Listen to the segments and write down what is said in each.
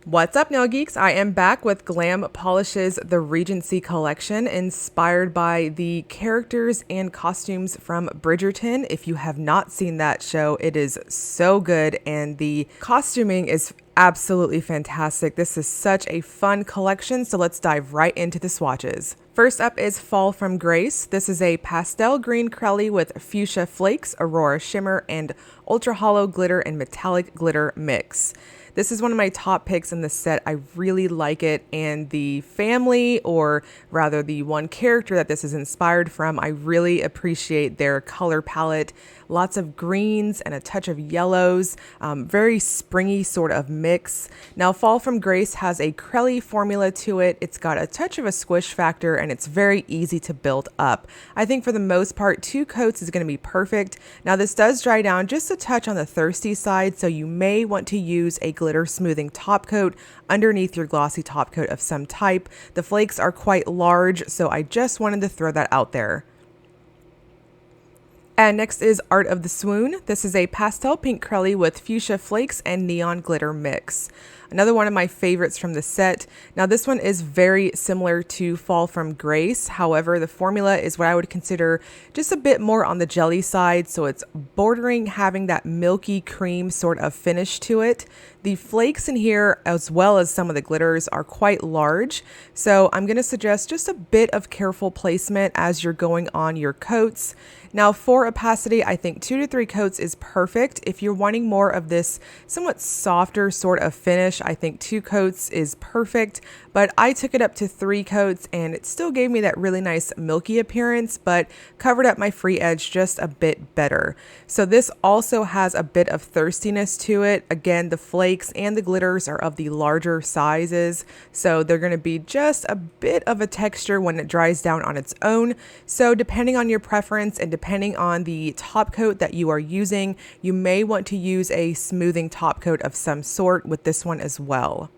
What's up, Nail Geeks? I am back with Glam Polish's The Regency collection, inspired by the characters and costumes from Bridgerton. If you have not seen that show, it is so good, and the costuming is absolutely fantastic. This is such a fun collection, so let's dive right into the swatches. First up is Fall from Grace. This is a pastel green Crelly with fuchsia flakes, aurora shimmer, and ultra hollow glitter and metallic glitter mix. This is one of my top picks in the set. I really like it, and the family, or rather the one character that this is inspired from, I really appreciate their color palette. Lots of greens and a touch of yellows, very springy sort of mix. Now, Fall from Grace has a Crelly formula to it. It's got a touch of a squish factor, and it's very easy to build up. I think for the most part, 2 coats is going to be perfect. Now, this does dry down just a touch on the thirsty side, so you may want to use a glitter smoothing top coat underneath your glossy top coat of some type. The flakes are quite large, so I just wanted to throw that out there. And next is Art of the Swoon. This is a pastel pink Crelly with fuchsia flakes and neon glitter mix. Another one of my favorites from the set. Now, this one is very similar to Fall from Grace. However, the formula is what I would consider just a bit more on the jelly side. So it's bordering having that milky cream sort of finish to it. The flakes in here, as well as some of the glitters, are quite large. So I'm going to suggest just a bit of careful placement as you're going on your coats. Now, for opacity, I think 2 to 3 coats is perfect. If you're wanting more of this somewhat softer sort of finish, I think 2 coats is perfect, but I took it up to 3 coats and it still gave me that really nice milky appearance, but covered up my free edge just a bit better. So this also has a bit of thirstiness to it. Again, the flakes and the glitters are of the larger sizes, so they're going to be just a bit of a texture when it dries down on its own. So depending on your preference and depending on the top coat that you are using, you may want to use a smoothing top coat of some sort with this one as well.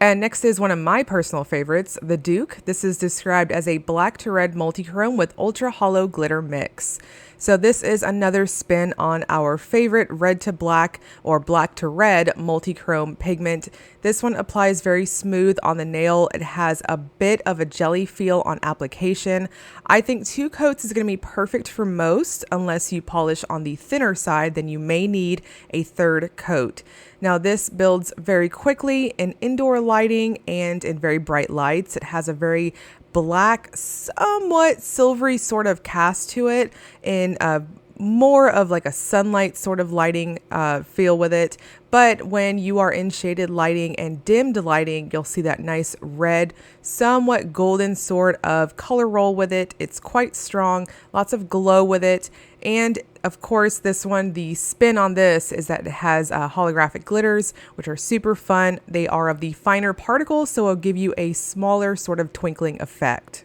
And next is one of my personal favorites, the Duke. This is described as a black to red multichrome with ultra hollow glitter mix. So this is another spin on our favorite red to black or black to red multichrome pigment. This one applies very smooth on the nail. It has a bit of a jelly feel on application. I think 2 coats is going to be perfect for most, unless you polish on the thinner side, then you may need a 3rd coat. Now, this builds very quickly in indoor lighting and in very bright lights. It has a very black, somewhat silvery sort of cast to it, in more of like a sunlight sort of lighting feel with it. But when you are in shaded lighting and dimmed lighting, you'll see that nice red, somewhat golden sort of color roll with it. It's quite strong, lots of glow with it. And of course, this one, the spin on this is that it has holographic glitters, which are super fun. They are of the finer particles, so it'll give you a smaller sort of twinkling effect.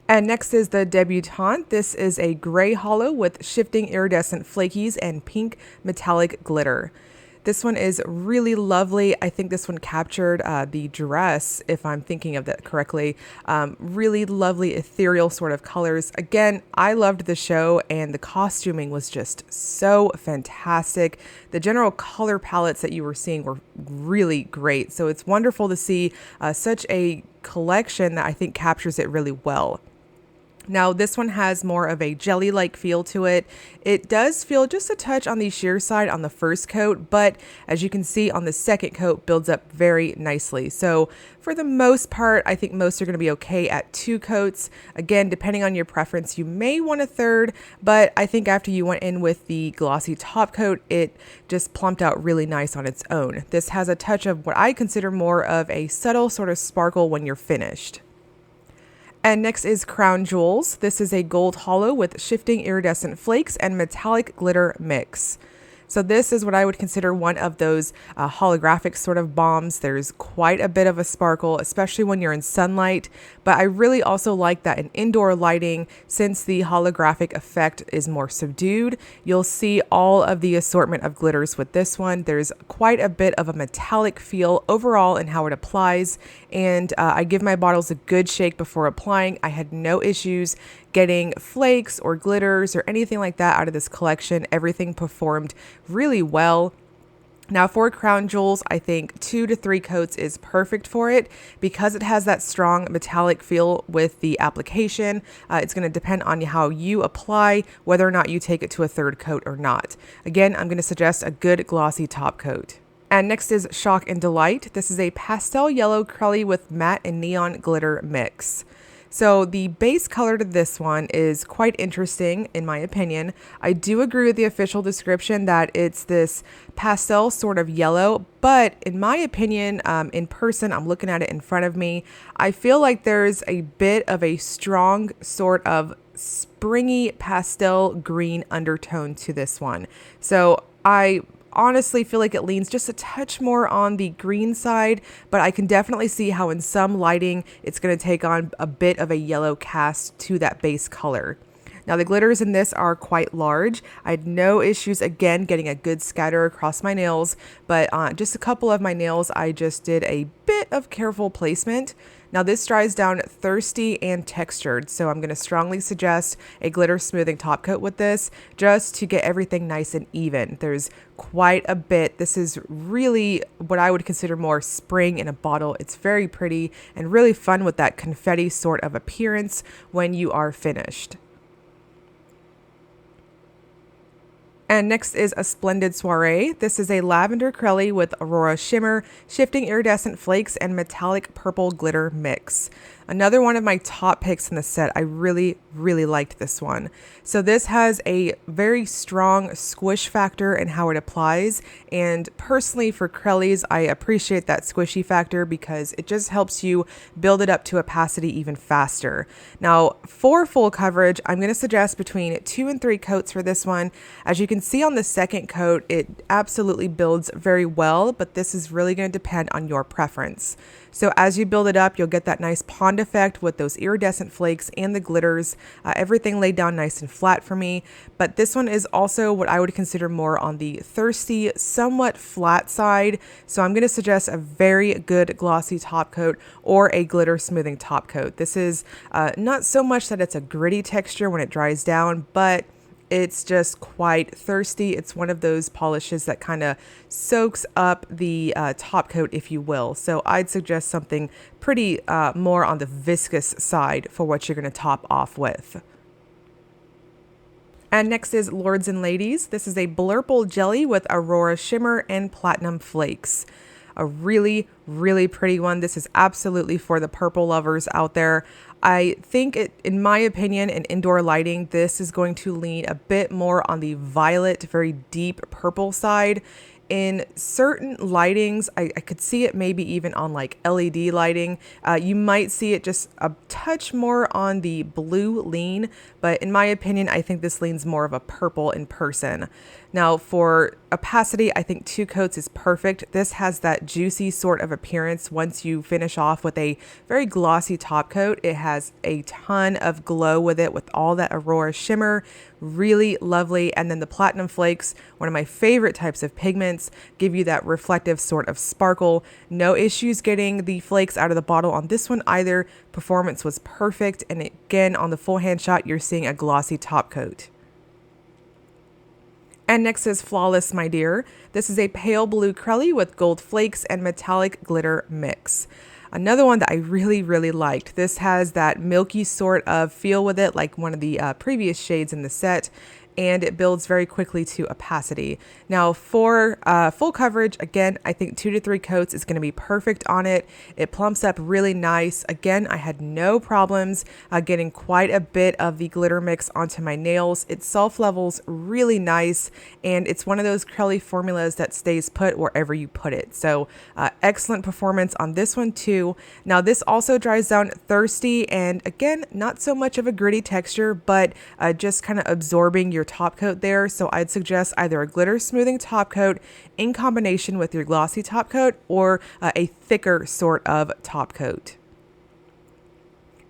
And next is the Debutante. This is a gray hollow with shifting iridescent flakies and pink metallic glitter. This one is really lovely. I think this one captured the dress, if I'm thinking of that correctly. Really lovely ethereal sort of colors. Again, I loved the show and the costuming was just so fantastic. The general color palettes that you were seeing were really great. So it's wonderful to see such a collection that I think captures it really well. Now, this one has more of a jelly-like feel to it. It does feel just a touch on the sheer side on the first coat, but as you can see on the second coat, builds up very nicely. So for the most part, I think most are going to be okay at 2 coats. Again, depending on your preference, you may want a 3rd, but I think after you went in with the glossy top coat, it just plumped out really nice on its own. This has a touch of what I consider more of a subtle sort of sparkle when you're finished. And next is Crown Jewels. This is a gold hollow with shifting iridescent flakes and metallic glitter mix. So this is what I would consider one of those holographic sort of bombs. There's quite a bit of a sparkle, especially when you're in sunlight. But I really also like that in indoor lighting, since the holographic effect is more subdued, you'll see all of the assortment of glitters with this one. There's quite a bit of a metallic feel overall in how it applies. And I give my bottles a good shake before applying. I had no issues getting flakes or glitters or anything like that out of this collection. Everything performed really well. Now for crown jewels, I think 2 to 3 coats is perfect for it because it has that strong metallic feel with the application. It's going to depend on how you apply, whether or not you take it to a 3rd coat or not. Again, I'm going to suggest a good glossy top coat. And next is Shock and Delight. This is a pastel yellow curly with matte and neon glitter mix. So the base color to this one is quite interesting in my opinion. I do agree with the official description that it's this pastel sort of yellow, but in my opinion, in person, I'm looking at it in front of me, I feel like there's a bit of a strong sort of springy pastel green undertone to this one. So I honestly feel like it leans just a touch more on the green side, but I can definitely see how in some lighting it's going to take on a bit of a yellow cast to that base color. Now the glitters in this are quite large. I had no issues again getting a good scatter across my nails, but just a couple of my nails I just did a bit of careful placement. Now this dries down thirsty and textured, so I'm going to strongly suggest a glitter smoothing top coat with this just to get everything nice and even. There's quite a bit. This is really what I would consider more spring in a bottle. It's very pretty and really fun with that confetti sort of appearance when you are finished. And next is a Splendid Soiree. This is a lavender curly with aurora shimmer, shifting iridescent flakes, and metallic purple glitter mix. Another one of my top picks in the set. I really liked this one. So this has a very strong squish factor in how it applies. And personally for curlies, I appreciate that squishy factor because it just helps you build it up to opacity even faster. Now for full coverage, I'm going to suggest between 2 and 3 coats for this one. As you can see on the second coat, it absolutely builds very well, but this is really going to depend on your preference. So as you build it up, you'll get that nice pond effect with those iridescent flakes and the glitters. Everything laid down nice and flat for me. But this one is also what I would consider more on the thirsty, somewhat flat side. So I'm going to suggest a very good glossy top coat or a glitter smoothing top coat. This is not so much that it's a gritty texture when it dries down, but it's just quite thirsty. It's one of those polishes that kind of soaks up the top coat, if you will. So I'd suggest something pretty more on the viscous side for what you're going to top off with. And next is Lords and Ladies. This is a blurple jelly with aurora shimmer and platinum flakes. A really pretty one. This is absolutely for the purple lovers out there. I think in my opinion, in indoor lighting, this is going to lean a bit more on the violet, very deep purple side. In certain lightings, I could see it maybe even on like LED lighting. You might see it just a touch more on the blue lean, but in my opinion, I think this leans more of a purple in person. Now for opacity, I think 2 coats is perfect. This has that juicy sort of appearance once you finish off with a very glossy top coat. It has a ton of glow with it with all that aurora shimmer, really lovely. And then the platinum flakes, one of my favorite types of pigments, give you that reflective sort of sparkle. No issues getting the flakes out of the bottle on this one either. Performance was perfect. And again, on the full hand shot, you're seeing a glossy top coat. And next is Flawless, My Dear. This is a pale blue curly with gold flakes and metallic glitter mix. Another one that I really liked. This has that milky sort of feel with it, like one of the previous shades in the set, and it builds very quickly to opacity. Now for full coverage, again, I think 2 to 3 coats is going to be perfect on it. It plumps up really nice. Again, I had no problems getting quite a bit of the glitter mix onto my nails. It self levels really nice, and it's one of those curly formulas that stays put wherever you put it. So excellent performance on this one too. Now this also dries down thirsty, and again, not so much of a gritty texture, but just kind of absorbing your top coat there. So I'd suggest either a glitter smoothing top coat in combination with your glossy top coat or a thicker sort of top coat.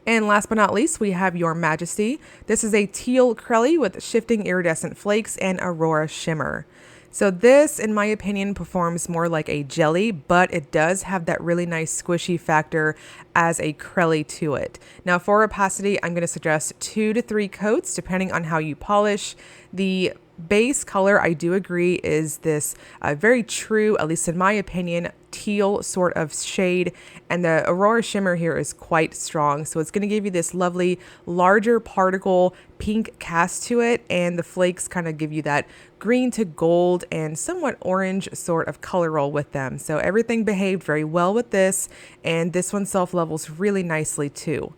And last but not least, we have your Majesty. This is a teal curly with shifting iridescent flakes and aurora shimmer. So this, in my opinion, performs more like a jelly, but it does have that really nice squishy factor as a crelly to it. Now for opacity, I'm going to suggest 2 to 3 coats depending on how you polish. The base color, I do agree, is this very true, at least in my opinion, teal sort of shade, and the Aurora shimmer here is quite strong, so it's going to give you this lovely larger particle pink cast to it, and the flakes kind of give you that green to gold and somewhat orange sort of color roll with them. So everything behaved very well with this, and this one self levels really nicely too.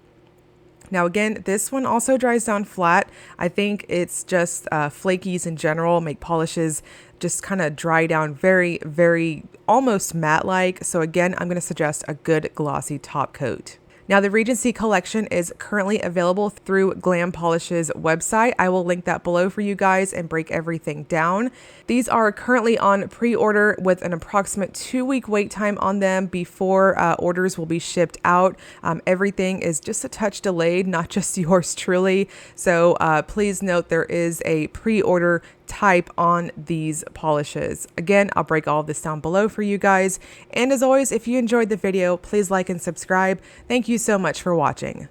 Now again, this one also dries down flat. I think it's just flakies in general make polishes just kind of dry down very, very almost matte-like. So again, I'm going to suggest a good glossy top coat. Now the Regency collection is currently available through Glam Polish's website. I will link that below for you guys and break everything down. These are currently on pre-order with an approximate 2-week wait time on them before orders will be shipped out. Everything is just a touch delayed, not just yours truly. So please note there is a pre-order type on these polishes. Again, I'll break all of this down below for you guys. And as always, if you enjoyed the video, please like and subscribe. Thank you so much for watching.